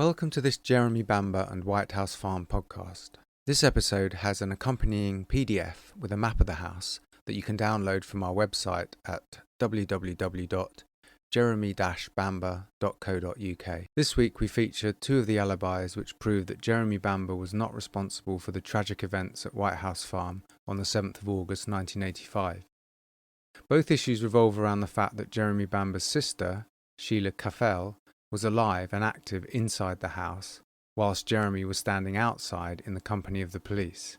Welcome to this Jeremy Bamber and White House Farm podcast. This episode has an accompanying PDF with a map of the house that you can download from our website at www.jeremy-bamber.co.uk. This week we feature two of the alibis which prove that Jeremy Bamber was not responsible for the tragic events at White House Farm on the 7th of August 1985. Both issues revolve around the fact that Jeremy Bamber's sister, Sheila Caffell, was alive and active inside the house, whilst Jeremy was standing outside in the company of the police.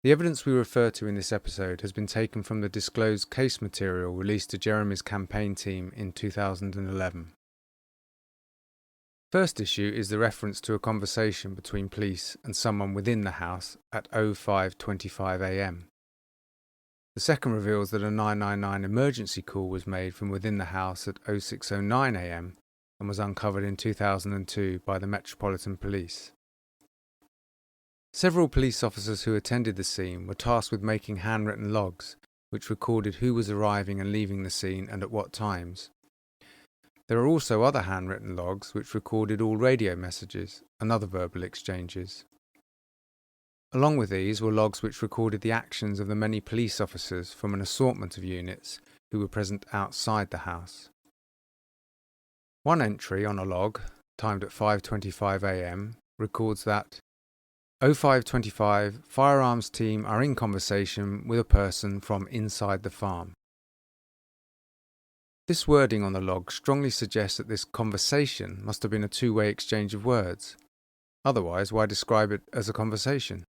The evidence we refer to in this episode has been taken from the disclosed case material released to Jeremy's campaign team in 2011. First issue is the reference to a conversation between police and someone within the house at 05:25 a.m. The second reveals that a 999 emergency call was made from within the house at 06:09 a.m. and was uncovered in 2002 by the Metropolitan Police. Several police officers who attended the scene were tasked with making handwritten logs, which recorded who was arriving and leaving the scene and at what times. There are also other handwritten logs which recorded all radio messages and other verbal exchanges. Along with these were logs which recorded the actions of the many police officers from an assortment of units who were present outside the house. One entry on a log, timed at 5:25 a.m, records that 05:25 firearms team are in conversation with a person from inside the farm. This wording on the log strongly suggests that this conversation must have been a two-way exchange of words. Otherwise, why describe it as a conversation?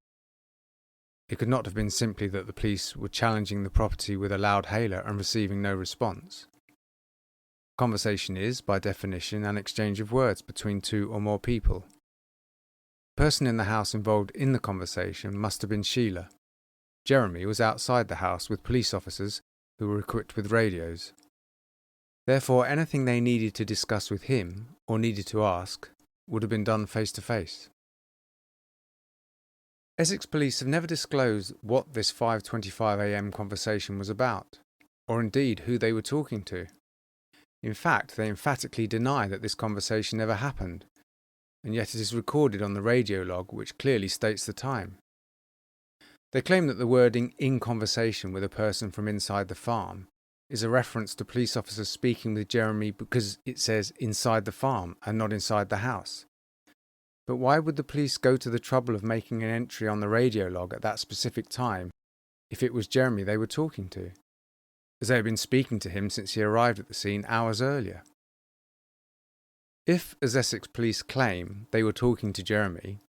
It could not have been simply that the police were challenging the property with a loud hailer and receiving no response. Conversation is, by definition, an exchange of words between two or more people. The person in the house involved in the conversation must have been Sheila. Jeremy was outside the house with police officers who were equipped with radios. Therefore, anything they needed to discuss with him, or needed to ask, would have been done face to face. Essex police have never disclosed what this 5:25 a.m. conversation was about, or indeed who they were talking to. In fact, they emphatically deny that this conversation ever happened, and yet it is recorded on the radio log which clearly states the time. They claim that the wording "in conversation with a person from inside the farm" is a reference to police officers speaking with Jeremy because it says inside the farm and not inside the house. But why would the police go to the trouble of making an entry on the radio log at that specific time if it was Jeremy they were talking to, as they had been speaking to him since he arrived at the scene hours earlier? If, as Essex police claim, they were talking to Jeremy,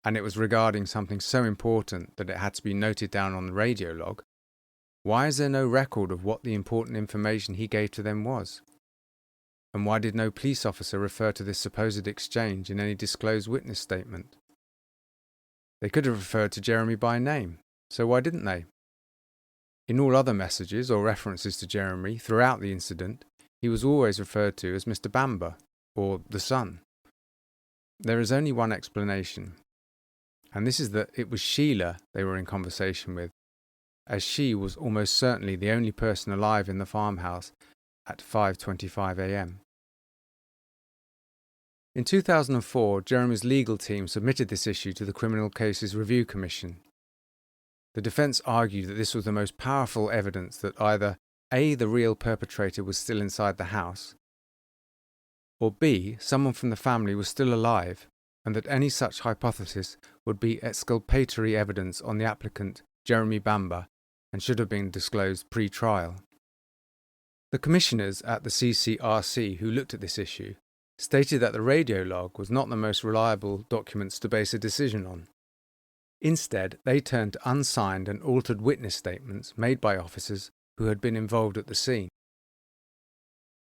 and it was regarding something so important that it had to be noted down on the radio log, why is there no record of what the important information he gave to them was? And why did no police officer refer to this supposed exchange in any disclosed witness statement? They could have referred to Jeremy by name, so why didn't they? In all other messages or references to Jeremy throughout the incident, he was always referred to as Mr. Bamber, or the son. There is only one explanation, and this is that it was Sheila they were in conversation with, as she was almost certainly the only person alive in the farmhouse at 5:25 a.m. In 2004, Jeremy's legal team submitted this issue to the Criminal Cases Review Commission. The defence argued that this was the most powerful evidence that either A, the real perpetrator was still inside the house, or B, someone from the family was still alive, and that any such hypothesis would be exculpatory evidence on the applicant, Jeremy Bamber, and should have been disclosed pre-trial. The commissioners at the CCRC who looked at this issue stated that the radio log was not the most reliable documents to base a decision on. Instead, they turned to unsigned and altered witness statements made by officers who had been involved at the scene.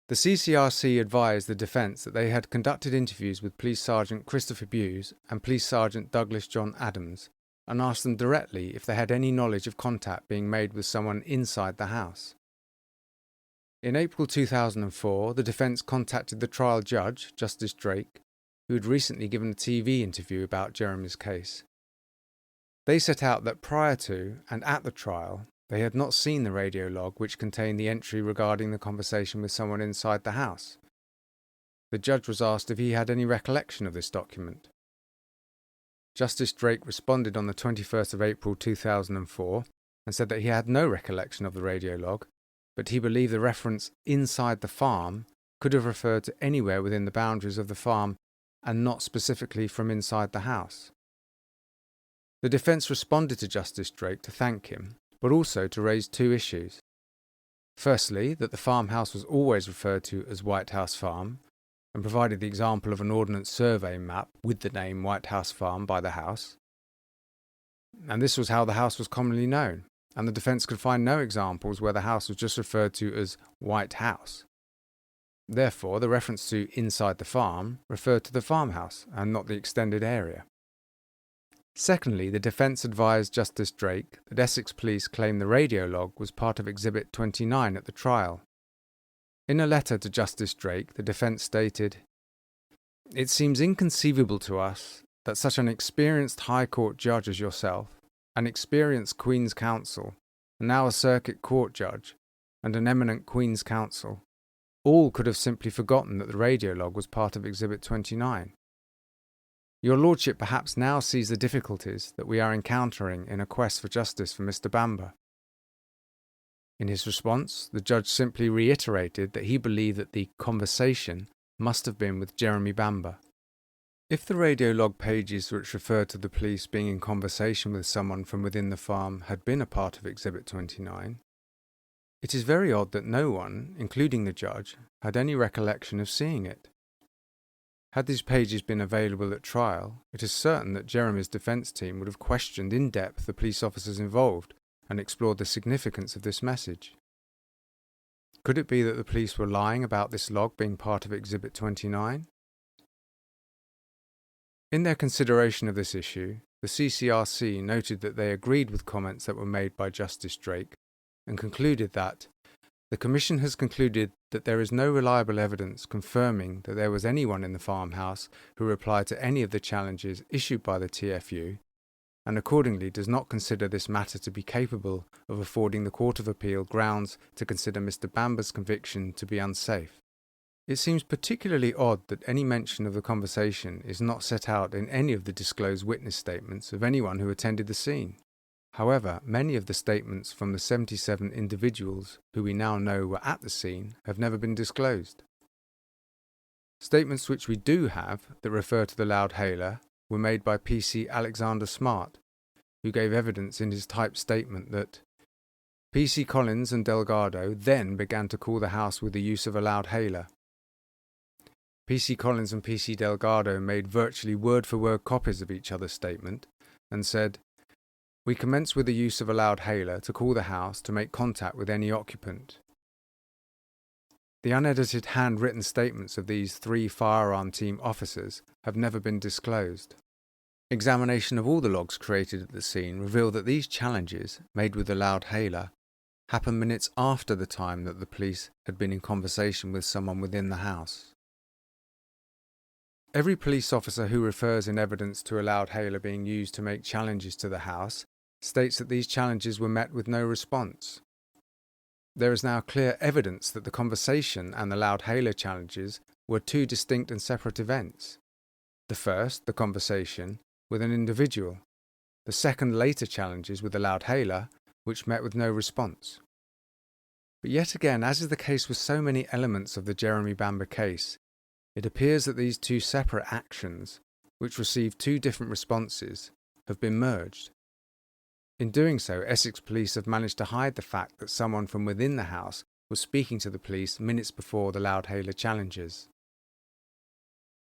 The CCRC advised the defence that they had conducted interviews with Police Sergeant Christopher Buse and Police Sergeant Douglas John Adams and asked them directly if they had any knowledge of contact being made with someone inside the house. In April 2004, the defence contacted the trial judge, Justice Drake, who had recently given a TV interview about Jeremy's case. They set out that prior to and at the trial, they had not seen the radio log which contained the entry regarding the conversation with someone inside the house. the judge was asked if he had any recollection of this document. Justice Drake responded on the 21st of April 2004 and said that he had no recollection of the radio log, but he believed the reference "inside the farm" could have referred to anywhere within the boundaries of the farm and not specifically from inside the house. The defence responded to Justice Drake to thank him, but also to raise two issues. Firstly, that the farmhouse was always referred to as White House Farm, and provided the example of an Ordnance Survey map with the name White House Farm by the house. And this was how the house was commonly known, and the defence could find no examples where the house was just referred to as White House. Therefore, the reference to "inside the farm" referred to the farmhouse and not the extended area. Secondly, the defence advised Justice Drake that Essex Police claimed the radio log was part of Exhibit 29 at the trial. In a letter to Justice Drake, the defence stated, "It seems inconceivable to us that such an experienced High Court judge as yourself, an experienced Queen's Counsel, and now a Circuit Court judge, and an eminent Queen's Counsel, all could have simply forgotten that the radio log was part of Exhibit 29. Your Lordship perhaps now sees the difficulties that we are encountering in a quest for justice for Mr. Bamber." In his response, the judge simply reiterated that he believed that the conversation must have been with Jeremy Bamber. If the radio log pages which referred to the police being in conversation with someone from within the farm had been a part of Exhibit 29, it is very odd that no one, including the judge, had any recollection of seeing it. Had these pages been available at trial, it is certain that Jeremy's defence team would have questioned in depth the police officers involved and explored the significance of this message. Could it be that the police were lying about this log being part of Exhibit 29? In their consideration of this issue, the CCRC noted that they agreed with comments that were made by Justice Drake and concluded that the Commission has concluded that there is no reliable evidence confirming that there was anyone in the farmhouse who replied to any of the challenges issued by the TFU, and accordingly does not consider this matter to be capable of affording the Court of Appeal grounds to consider Mr. Bamber's conviction to be unsafe. It seems particularly odd that any mention of the conversation is not set out in any of the disclosed witness statements of anyone who attended the scene. However, many of the statements from the 77 individuals who we now know were at the scene have never been disclosed. Statements which we do have that refer to the loudhailer were made by PC Alexander Smart, who gave evidence in his typed statement that PC Collins and Delgado then began to call the house with the use of a loudhailer. PC Collins and PC Delgado made virtually word-for-word copies of each other's statement and said, "We commenced with the use of a loudhailer to call the house to make contact with any occupant." The unedited handwritten statements of these three firearm team officers have never been disclosed. Examination of all the logs created at the scene revealed that these challenges, made with the loudhailer, happened minutes after the time that the police had been in conversation with someone within the house. Every police officer who refers in evidence to a loudhailer being used to make challenges to the house states that these challenges were met with no response. There is now clear evidence that the conversation and the loudhailer challenges were two distinct and separate events. The first, the conversation, with an individual. The second, later challenges with the loudhailer, which met with no response. But yet again, as is the case with so many elements of the Jeremy Bamber case, it appears that these two separate actions, which received two different responses, have been merged. In doing so, Essex Police have managed to hide the fact that someone from within the house was speaking to the police minutes before the loudhailer challenges.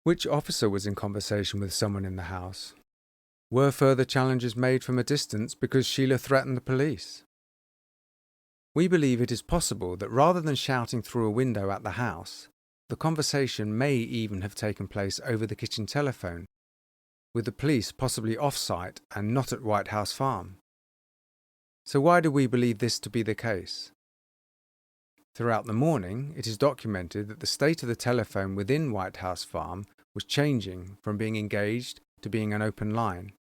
Which officer was in conversation with someone in the house? Were further challenges made from a distance because Sheila threatened the police? We believe it is possible that rather than shouting through a window at the house, the conversation may even have taken place over the kitchen telephone, with the police possibly off-site and not at White House Farm. So why do we believe this to be the case? Throughout the morning, it is documented that the state of the telephone within White House Farm was changing from being engaged to being an open line.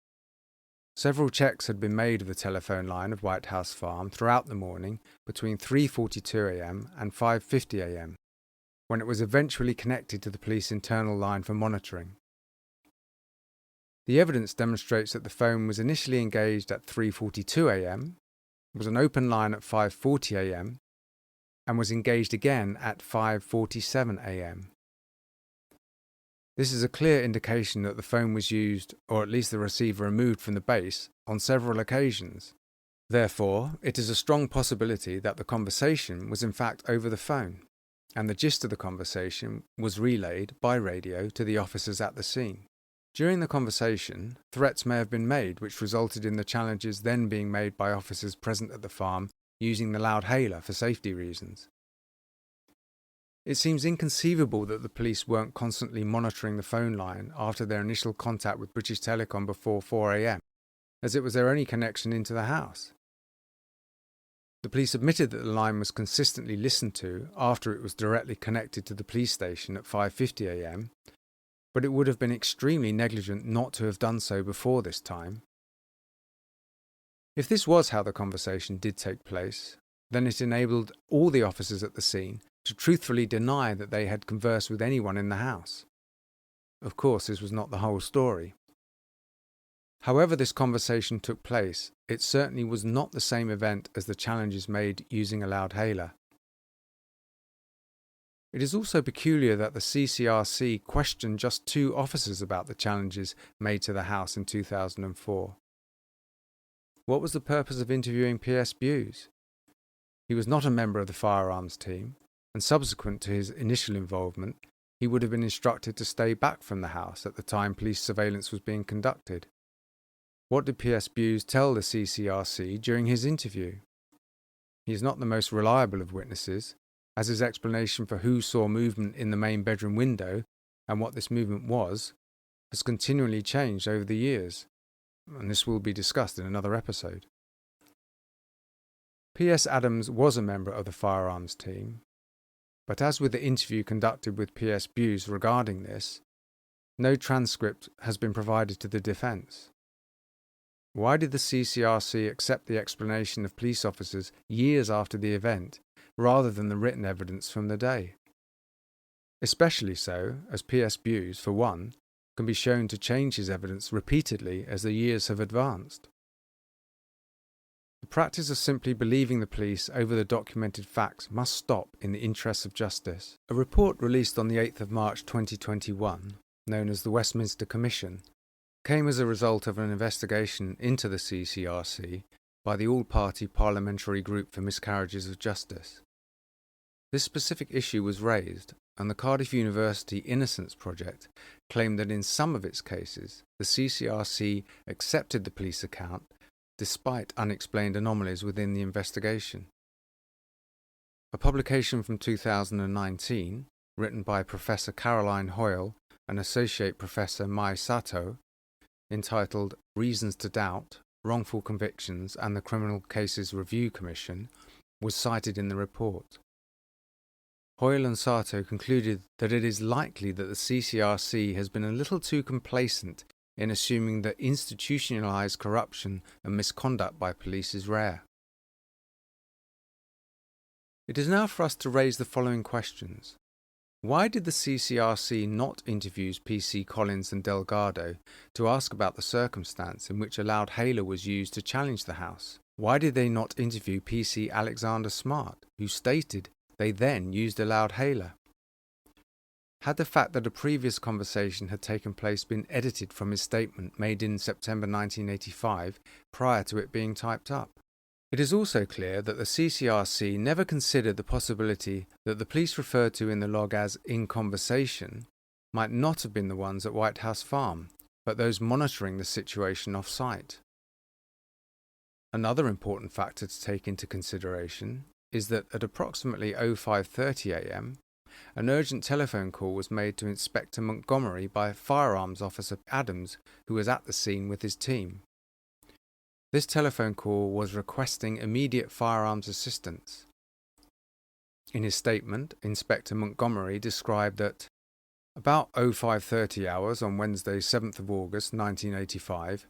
Several checks had been made of the telephone line of White House Farm throughout the morning between 3:42 a.m. and 5:50 a.m. when it was eventually connected to the police internal line for monitoring. The evidence demonstrates that the phone was initially engaged at 3:42 a.m., was an open line at 5:40 a.m., and was engaged again at 5:47 a.m. This is a clear indication that the phone was used, or at least the receiver removed from the base, on several occasions. Therefore, it is a strong possibility that the conversation was in fact over the phone, and the gist of the conversation was relayed by radio to the officers at the scene. During the conversation, threats may have been made which resulted in the challenges then being made by officers present at the farm using the loudhailer for safety reasons. It seems inconceivable that the police weren't constantly monitoring the phone line after their initial contact with British Telecom before 4 a.m, as it was their only connection into the house. The police admitted that the line was consistently listened to after it was directly connected to the police station at 5:50 a.m, but it would have been extremely negligent not to have done so before this time. If this was how the conversation did take place, then it enabled all the officers at the scene to truthfully deny that they had conversed with anyone in the house. Of course, this was not the whole story. However this conversation took place, it certainly was not the same event as the challenges made using a loudhailer. It is also peculiar that the CCRC questioned just 2 officers about the challenges made to the house in 2004. What was the purpose of interviewing P.S. Buse? He was not a member of the firearms team, and subsequent to his initial involvement, he would have been instructed to stay back from the house at the time police surveillance was being conducted. What did P.S. Buse tell the CCRC during his interview? He is not the most reliable of witnesses, as his explanation for who saw movement in the main bedroom window and what this movement was has continually changed over the years, and this will be discussed in another episode. P.S. Adams was a member of the firearms team, but as with the interview conducted with P.S. Buse regarding this, no transcript has been provided to the defence. Why did the CCRC accept the explanation of police officers years after the event, rather than the written evidence from the day? Especially so, as P.S. Buse, for one, can be shown to change his evidence repeatedly as the years have advanced. The practice of simply believing the police over the documented facts must stop in the interests of justice. A report released on the 8th of March 2021, known as the Westminster Commission, came as a result of an investigation into the CCRC by the All-Party Parliamentary Group for Miscarriages of Justice. This specific issue was raised, and the Cardiff University Innocence Project claimed that in some of its cases, the CCRC accepted the police account despite unexplained anomalies within the investigation. A publication from 2019, written by Professor Caroline Hoyle and Associate Professor Mai Sato, entitled Reasons to Doubt, Wrongful Convictions and the Criminal Cases Review Commission, was cited in the report. Hoyle and Sato concluded that it is likely that the CCRC has been a little too complacent in assuming that institutionalised corruption and misconduct by police is rare. It is now for us to raise the following questions. Why did the CCRC not interview PC Collins and Delgado to ask about the circumstance in which a loudhailer was used to challenge the house? Why did they not interview PC Alexander Smart, who stated they then used a loudhailer? Had the fact that a previous conversation had taken place been edited from his statement made in September 1985 prior to it being typed up? It is also clear that the CCRC never considered the possibility that the police referred to in the log as "in conversation" might not have been the ones at White House Farm, but those monitoring the situation off-site. Another important factor to take into consideration is that at approximately 05:30 a.m, an urgent telephone call was made to Inspector Montgomery by Firearms Officer Adams, who was at the scene with his team. This telephone call was requesting immediate firearms assistance. In his statement, Inspector Montgomery described that about 05:30 hours on Wednesday 7th of August 1985,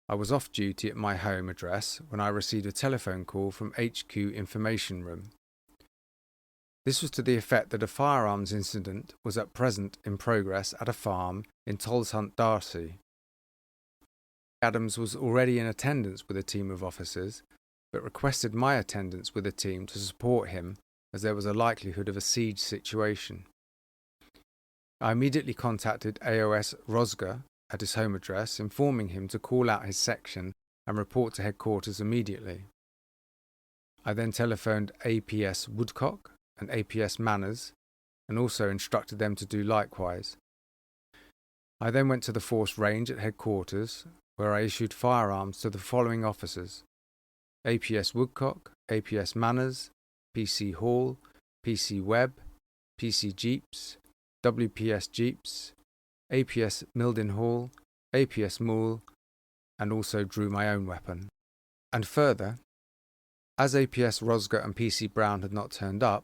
I was off duty at my home address when I received a telephone call from HQ Information Room. This was to the effect that a firearms incident was at present in progress at a farm in Tolshunt, Darcy. Adams was already in attendance with a team of officers, but requested my attendance with a team to support him as there was a likelihood of a siege situation. I immediately contacted AOS Rosger at his home address, informing him to call out his section and report to headquarters immediately. I then telephoned APS Woodcock and APS Manners, and also instructed them to do likewise. I then went to the force range at headquarters, where I issued firearms to the following officers: APS Woodcock, APS Manners, PC Hall, PC Webb, PC Jeeps, WPS Jeeps, APS Mildenhall, APS Moole, and also drew my own weapon. And further, as APS Rosger and PC Brown had not turned up,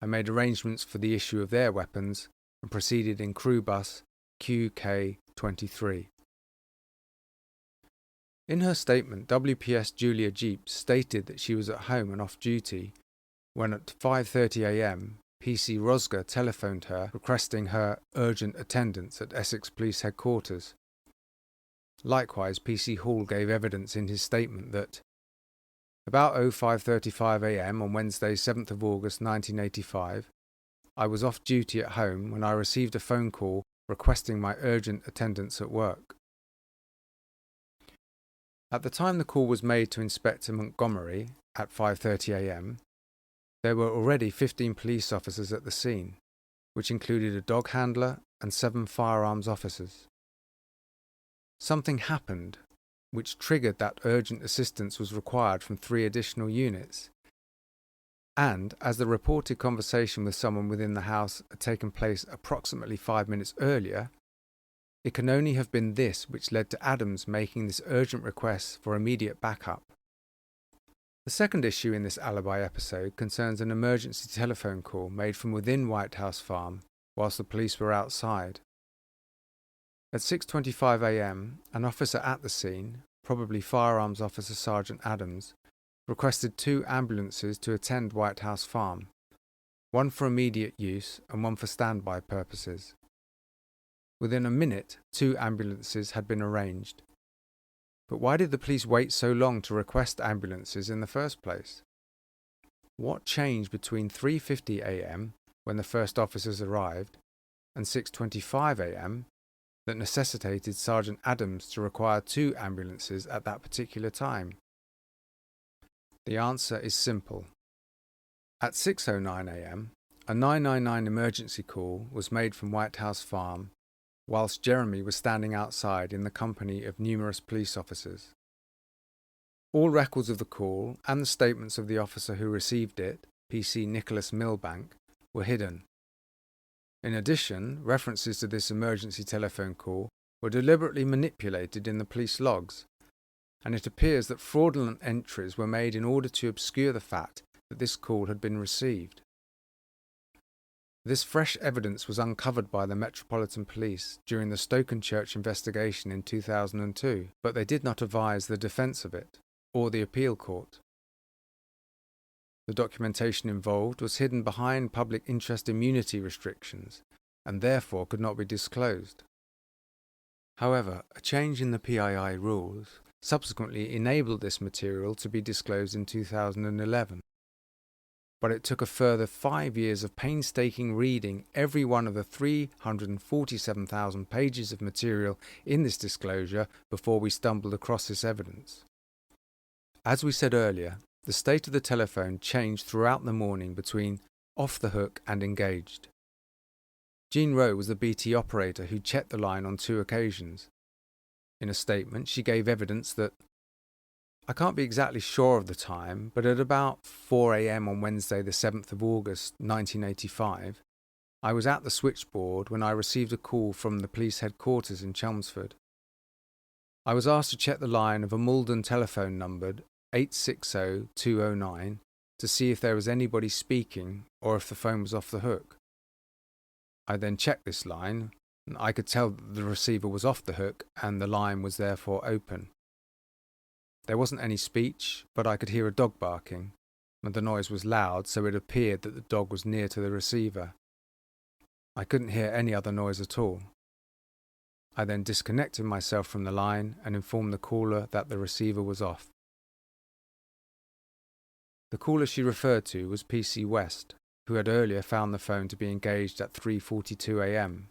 I made arrangements for the issue of their weapons and proceeded in crew bus QK23. In her statement, WPS Julia Jeeps stated that she was at home and off duty when at 5:30 a.m. PC Rosger telephoned her requesting her urgent attendance at Essex Police Headquarters. Likewise, PC Hall gave evidence in his statement that about 05:35 a.m. on Wednesday 7th of August 1985, I was off duty at home when I received a phone call requesting my urgent attendance at work. At the time the call was made to Inspector Montgomery at 5:30 a.m, there were already 15 police officers at the scene, which included a dog handler and 7 firearms officers. Something happened which triggered that urgent assistance was required from 3 additional units. And, as the reported conversation with someone within the house had taken place approximately 5 minutes earlier, it can only have been this which led to Adams making this urgent request for immediate backup. The second issue in this alibi episode concerns an emergency telephone call made from within White House Farm whilst the police were outside. At 6:25 a.m, an officer at the scene, probably Firearms Officer Sergeant Adams, requested 2 ambulances to attend White House Farm, one for immediate use and one for standby purposes. Within a minute, 2 ambulances had been arranged. But why did the police wait so long to request ambulances in the first place? What changed between 3:50 a.m, when the first officers arrived, and 6:25 a.m, that necessitated Sergeant Adams to require 2 ambulances at that particular time? The answer is simple. At 6:09 a.m, a 999 emergency call was made from White House Farm whilst Jeremy was standing outside in the company of numerous police officers. All records of the call and the statements of the officer who received it, PC Nicholas Milbank, were hidden. In addition, references to this emergency telephone call were deliberately manipulated in the police logs, and it appears that fraudulent entries were made in order to obscure the fact that this call had been received. This fresh evidence was uncovered by the Metropolitan Police during the Stokenchurch investigation in 2002, but they did not advise the defence of it, or the appeal court. The documentation involved was hidden behind public interest immunity restrictions, and therefore could not be disclosed. However, a change in the PII rules subsequently enabled this material to be disclosed in 2011. But it took a further 5 years of painstaking reading every one of the 347,000 pages of material in this disclosure before we stumbled across this evidence. As we said earlier, the state of the telephone changed throughout the morning between off the hook and engaged. Jean Rowe was the BT operator who checked the line on 2 occasions. In a statement, she gave evidence that, I can't be exactly sure of the time, but at about 4 a.m. on Wednesday the 7th of August 1985, I was at the switchboard when I received a call from the police headquarters in Chelmsford. I was asked to check the line of a Malden telephone numbered 860209 to see if there was anybody speaking or if the phone was off the hook. I then checked this line, and I could tell that the receiver was off the hook and the line was therefore open. There wasn't any speech, but I could hear a dog barking, and the noise was loud, so it appeared that the dog was near to the receiver. I couldn't hear any other noise at all. I then disconnected myself from the line and informed the caller that the receiver was off. The caller she referred to was PC West, who had earlier found the phone to be engaged at 3:42 a.m.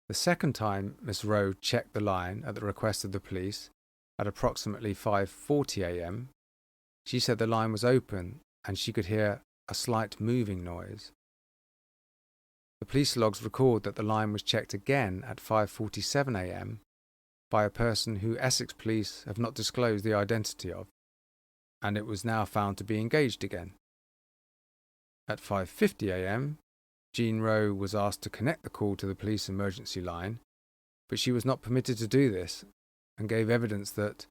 The second time Miss Rowe checked the line at the request of the police, at approximately 5:40 a.m., she said the line was open and she could hear a slight moving noise. The police logs record that the line was checked again at 5:47 a.m. by a person who Essex police have not disclosed the identity of, and it was now found to be engaged again. At 5:50 a.m, Jean Rowe was asked to connect the call to the police emergency line, but she was not permitted to do this and gave evidence that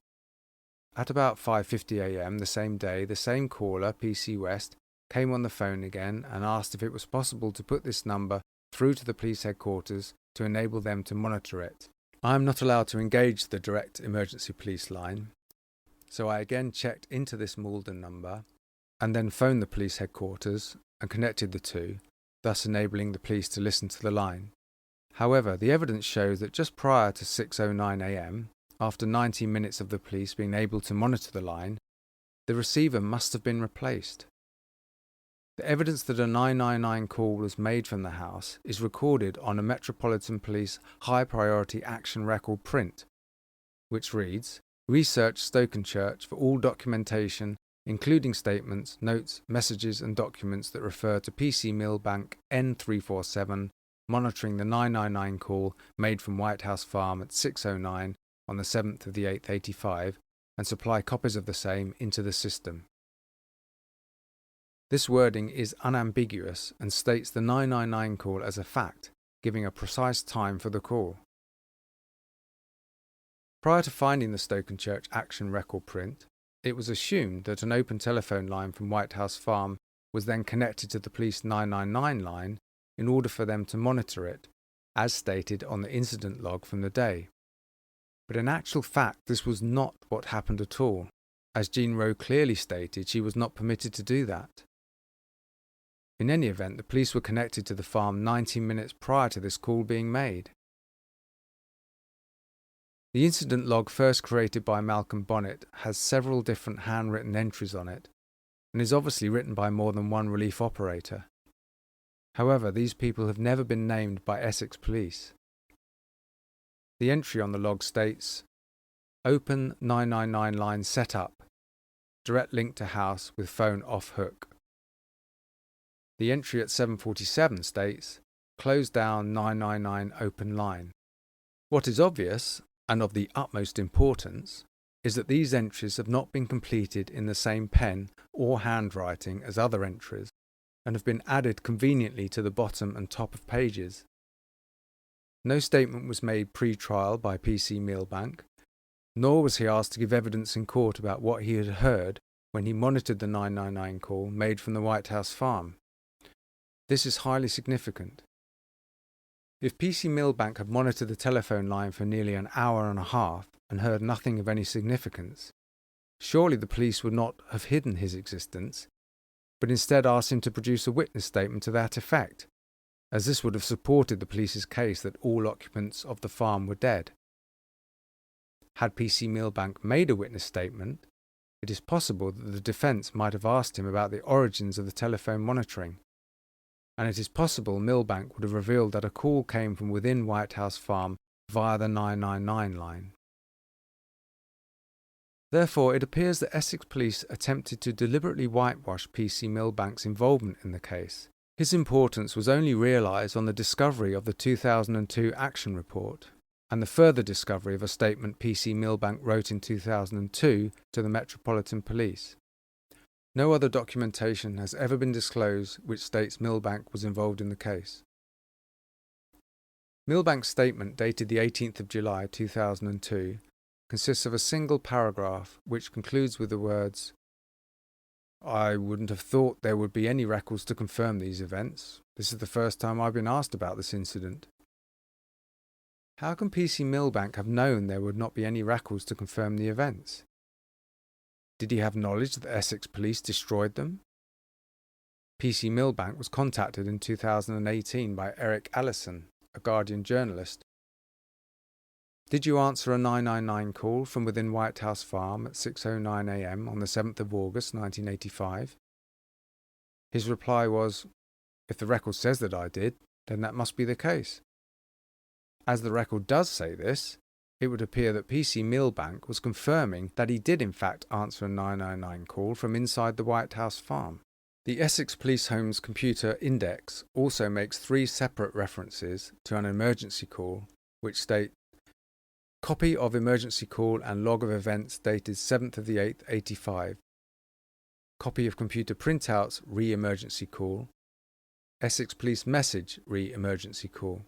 at about 5:50 a.m. the same day, the same caller, PC West, came on the phone again and asked if it was possible to put this number through to the police headquarters to enable them to monitor it. I am not allowed to engage the direct emergency police line, so I again checked into this Malden number and then phoned the police headquarters and connected the two, thus enabling the police to listen to the line. However, the evidence shows that just prior to 6:09 a.m, after 90 minutes of the police being able to monitor the line, the receiver must have been replaced. The evidence that a 999 call was made from the house is recorded on a Metropolitan Police High Priority Action Record print, which reads, "Research Stokenchurch for all documentation, including statements, notes, messages and documents that refer to PC Millbank N347, monitoring the 999 call made from White House Farm at 6:09 on the 7th of the 8th 85, and supply copies of the same into the system." This wording is unambiguous and states the 999 call as a fact, giving a precise time for the call. Prior to finding the Stokenchurch Action Record print, it was assumed that an open telephone line from White House Farm was then connected to the police 999 line in order for them to monitor it, as stated on the incident log from the day. But in actual fact, this was not what happened at all, as Jean Rowe clearly stated she was not permitted to do that. In any event, the police were connected to the farm 90 minutes prior to this call being made. The incident log first created by Malcolm Bonnet has several different handwritten entries on it, and is obviously written by more than one relief operator. However, these people have never been named by Essex Police. The entry on the log states, "Open 999 line set up. Direct link to house with phone off hook." The entry at 7:47 states, "Close down 999 open line." What is obvious, and of the utmost importance, is that these entries have not been completed in the same pen or handwriting as other entries, and have been added conveniently to the bottom and top of pages. No statement was made pre-trial by PC Millbank, nor was he asked to give evidence in court about what he had heard when he monitored the 999 call made from the White House Farm. This is highly significant. If PC Millbank had monitored the telephone line for nearly an hour and a half and heard nothing of any significance, surely the police would not have hidden his existence, but instead asked him to produce a witness statement to that effect, as this would have supported the police's case that all occupants of the farm were dead. Had PC Millbank made a witness statement, it is possible that the defence might have asked him about the origins of the telephone monitoring, and it is possible Millbank would have revealed that a call came from within White House Farm via the 999 line. Therefore, it appears that Essex Police attempted to deliberately whitewash PC Millbank's involvement in the case. His importance was only realised on the discovery of the 2002 action report, and the further discovery of a statement PC Millbank wrote in 2002 to the Metropolitan Police. No other documentation has ever been disclosed which states Millbank was involved in the case. Millbank's statement, dated the 18th of July 2002, consists of a single paragraph which concludes with the words, "I wouldn't have thought there would be any records to confirm these events. This is the first time I've been asked about this incident." How can PC Millbank have known there would not be any records to confirm the events? Did he have knowledge that the Essex police destroyed them? PC Milbank was contacted in 2018 by Eric Allison, a Guardian journalist. Did you answer a 999 call from within White House Farm at 6:09 a.m. on the 7th of August 1985? His reply was, if the record says that I did, then that must be the case. As the record does say this, it would appear that PC Milbank was confirming that he did in fact answer a 999 call from inside the White House Farm. The Essex Police Home's computer index also makes 3 separate references to an emergency call, which state, copy of emergency call and log of events dated 7th of the 8th, 85. Copy of computer printouts, re-emergency call. Essex Police message, re-emergency call.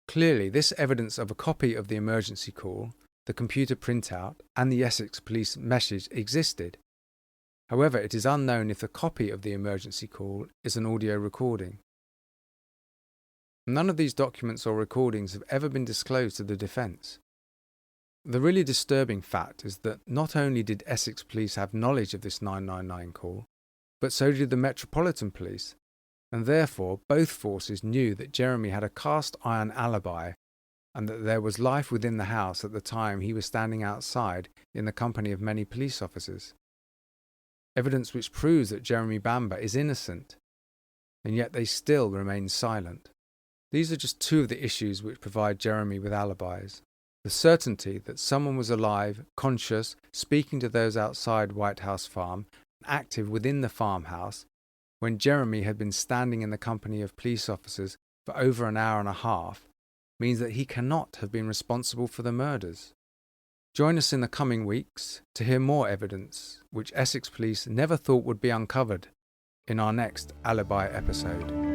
Clearly, this evidence of a copy of the emergency call, the computer printout, and the Essex Police message existed. However, it is unknown if the copy of the emergency call is an audio recording. None of these documents or recordings have ever been disclosed to the defence. The really disturbing fact is that not only did Essex Police have knowledge of this 999 call, but so did the Metropolitan Police, and therefore both forces knew that Jeremy had a cast-iron alibi and that there was life within the house at the time he was standing outside in the company of many police officers. Evidence which proves that Jeremy Bamber is innocent, and yet they still remain silent. These are just 2 of the issues which provide Jeremy with alibis. The certainty that someone was alive, conscious, speaking to those outside White House Farm, and active within the farmhouse, when Jeremy had been standing in the company of police officers for over an hour and a half, means that he cannot have been responsible for the murders. Join us in the coming weeks to hear more evidence which Essex Police never thought would be uncovered in our next Alibi episode.